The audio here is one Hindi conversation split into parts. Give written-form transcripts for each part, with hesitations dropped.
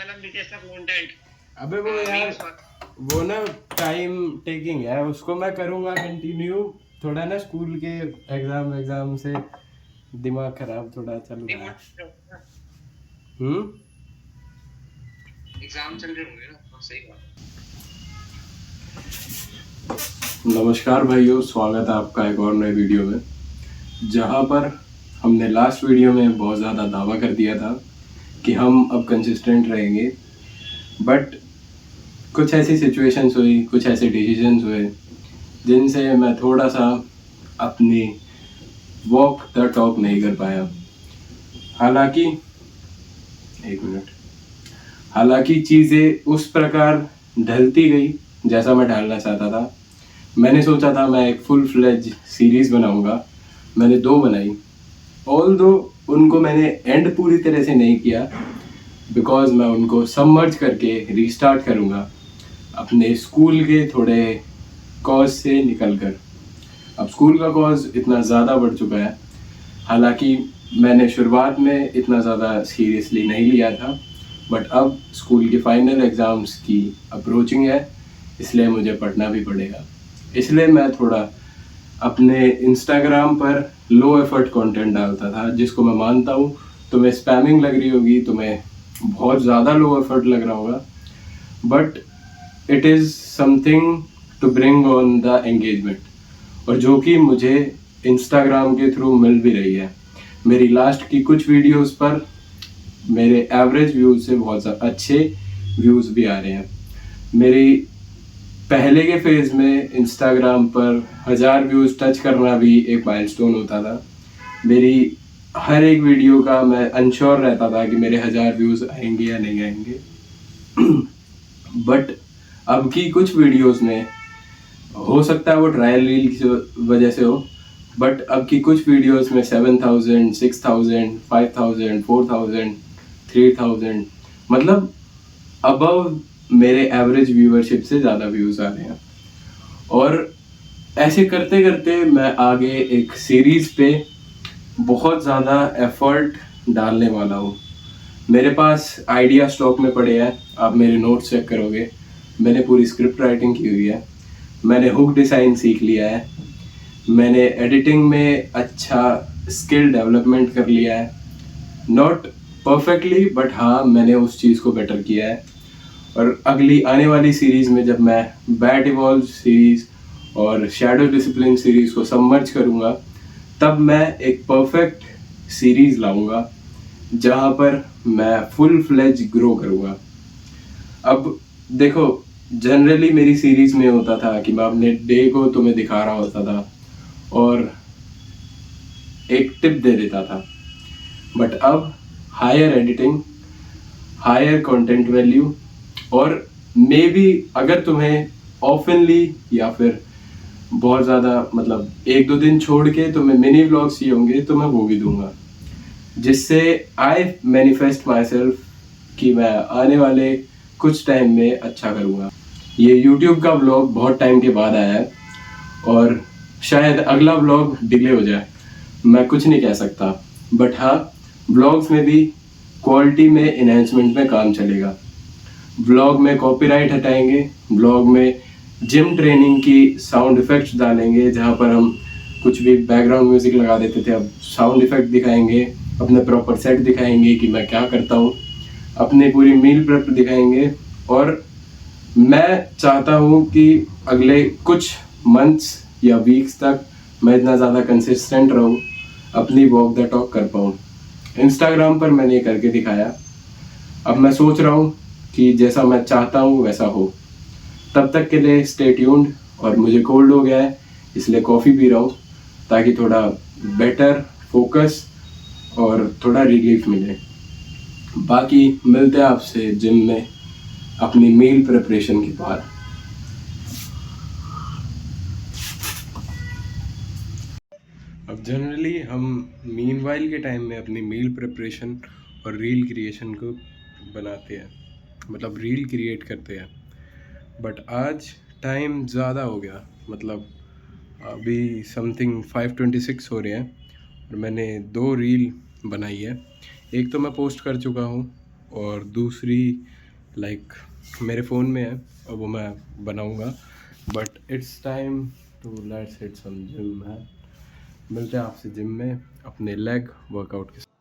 वाला बीटीएस का कंटेंट। अबे वो यार वो ना टाइम टेकिंग है, उसको मैं करूँगा कंटिन्यू। थोड़ा ना स्कूल के एग्जाम से दिमाग खराब थोड़ा चल रहा है। एग्जाम चल रहे होंगे ना, हाँ सही बात। नमस्कार भाइयों, स्वागत है आपका एक और नए वीडियो में, जहाँ पर हमने लास्ट वीडियो में बहुत ज़्यादा दावा कर दिया था कि हम अब कंसिस्टेंट रहेंगे। बट कुछ ऐसी सिचुएशंस हुई, कुछ ऐसे डिसीजंस हुए जिनसे मैं थोड़ा सा अपनी वॉक द टॉक नहीं कर पाया। हालांकि एक मिनट हालांकि चीज़ें उस प्रकार ढलती गई जैसा मैं ढालना चाहता था। मैंने सोचा था मैं एक फुल फ्लेज सीरीज़ बनाऊंगा, मैंने 2 बनाई। ऑल दो उनको मैंने एंड पूरी तरह से नहीं किया, बिकॉज मैं उनको सबमर्ज करके रीस्टार्ट करूंगा अपने स्कूल के थोड़े कॉज से निकल कर। अब स्कूल का कॉज इतना ज़्यादा बढ़ चुका है, हालांकि मैंने शुरुआत में इतना ज़्यादा सीरियसली नहीं लिया था, बट अब स्कूल के फाइनल एग्ज़ाम्स की अप्रोचिंग है, इसलिए मुझे पढ़ना भी पड़ेगा। इसलिए मैं थोड़ा अपने इंस्टाग्राम पर लो एफर्ट कंटेंट डालता था, जिसको मैं मानता हूँ तुम्हें स्पैमिंग लग रही होगी, तुम्हें बहुत ज़्यादा लो एफर्ट लग रहा होगा, but it is something to bring on the engagement, और जो कि मुझे इंस्टाग्राम के थ्रू मिल भी रही है। मेरी लास्ट की कुछ वीडियोस पर मेरे एवरेज व्यूज़ से बहुत अच्छे व्यूज़ भी आ रहे हैं। मेरी पहले के फेज़ में इंस्टाग्राम पर 1000 व्यूज़ टच करना भी एक माइलस्टोन होता था। मेरी हर एक वीडियो का मैं अनश्योर रहता था कि मेरे 1000 व्यूज़ आएंगे या नहीं आएंगे। बट अब की कुछ वीडियोस में हो सकता है वो ट्रायल रील की वजह से हो, बट अब की कुछ वीडियोस में 7000, 6000, 5000, 4000, 3000, मतलब अबव मेरे एवरेज व्यूअरशिप से ज़्यादा व्यूज़ आ रहे हैं। और ऐसे करते करते मैं आगे एक सीरीज़ पे बहुत ज़्यादा एफर्ट डालने वाला हूँ। मेरे पास आइडिया स्टॉक में पड़े हैं, आप मेरे नोट्स चेक करोगे, मैंने पूरी स्क्रिप्ट राइटिंग की हुई है, मैंने हुक डिज़ाइन सीख लिया है, मैंने एडिटिंग में अच्छा स्किल डेवलपमेंट कर लिया है। नॉट परफेक्टली, बट हाँ मैंने उस चीज़ को बेटर किया है। और अगली आने वाली सीरीज़ में जब मैं बैट इवॉल्व सीरीज़ और शैडो डिसिप्लिन सीरीज़ को सबमर्ज करूँगा, तब मैं एक परफेक्ट सीरीज़ लाऊंगा जहाँ पर मैं फुल फ्लेज ग्रो करूँगा। अब देखो, जनरली मेरी सीरीज़ में होता था कि मैं अपने डे को तुम्हें दिखा रहा होता था और एक टिप दे देता था, बट अब higher editing, higher content value, और मे बी अगर तुम्हें ऑफनली या फिर बहुत ज़्यादा मतलब 1-2 दिन छोड़ के तुम्हें मिनी व्लॉग्स चाहिए होंगे तो मैं वो भी दूंगा, जिससे आई मैनिफेस्ट माई सेल्फ कि मैं आने वाले कुछ टाइम में अच्छा करूँगा। ये यूट्यूब का व्लॉग बहुत टाइम के बाद आया है और शायद अगला व्लॉग डिले हो जाए, मैं कुछ नहीं कह सकता, बट हाँ व्लॉग्स में भी क्वालिटी में इन्हेंसमेंट में काम चलेगा। व्लॉग में कॉपीराइट हटाएंगे, व्लॉग में जिम ट्रेनिंग की साउंड इफेक्ट्स डालेंगे, जहाँ पर हम कुछ भी बैकग्राउंड म्यूजिक लगा देते थे, अब साउंड इफेक्ट दिखाएंगे, अपने प्रॉपर सेट दिखाएंगे कि मैं क्या करता हूँ, अपनी पूरी मील प्रेप दिखाएंगे। और मैं चाहता हूँ कि अगले कुछ मंथ्स या वीक्स तक मैं इतना ज़्यादा कंसिस्टेंट रहूँ, अपनी वॉक द टॉक कर पाऊँ। इंस्टाग्राम पर मैंने करके दिखाया, अब मैं सोच रहा हूँ कि जैसा मैं चाहता हूँ वैसा हो। तब तक के लिए स्टे ट्यून्ड। और मुझे कोल्ड हो गया है, इसलिए कॉफ़ी पी रहा हूँ ताकि थोड़ा बेटर फोकस और थोड़ा रिलीफ मिले। बाकी मिलते हैं आपसे जिम में अपनी मील प्रिपरेशन के बाद। अब जनरली हम मीनवाइल के टाइम में अपनी मील प्रिपरेशन और रील क्रिएशन को बनाते हैं, मतलब रील क्रिएट करते हैं। बट आज टाइम ज़्यादा हो गया, मतलब अभी समथिंग 5:26 हो रहे हैं और मैंने 2 रील बनाई है। एक तो मैं पोस्ट कर चुका हूँ और दूसरी लाइक मेरे फ़ोन में है और वो मैं बनाऊंगा। But it's time to let's hit some gym है। मिलते हैं आपसे जिम में अपने लेग वर्कआउट के साथ।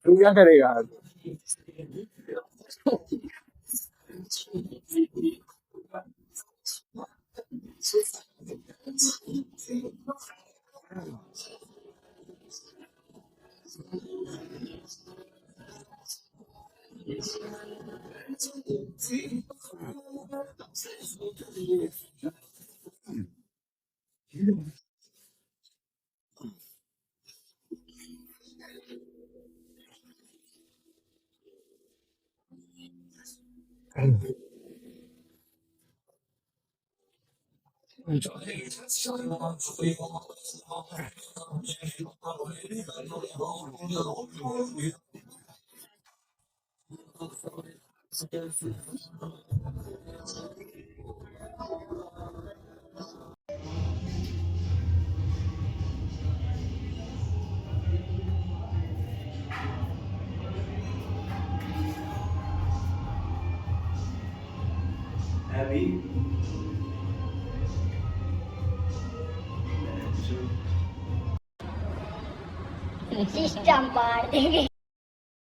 तू क्या करेगा? अभी सिस्टम पाड़ देंगे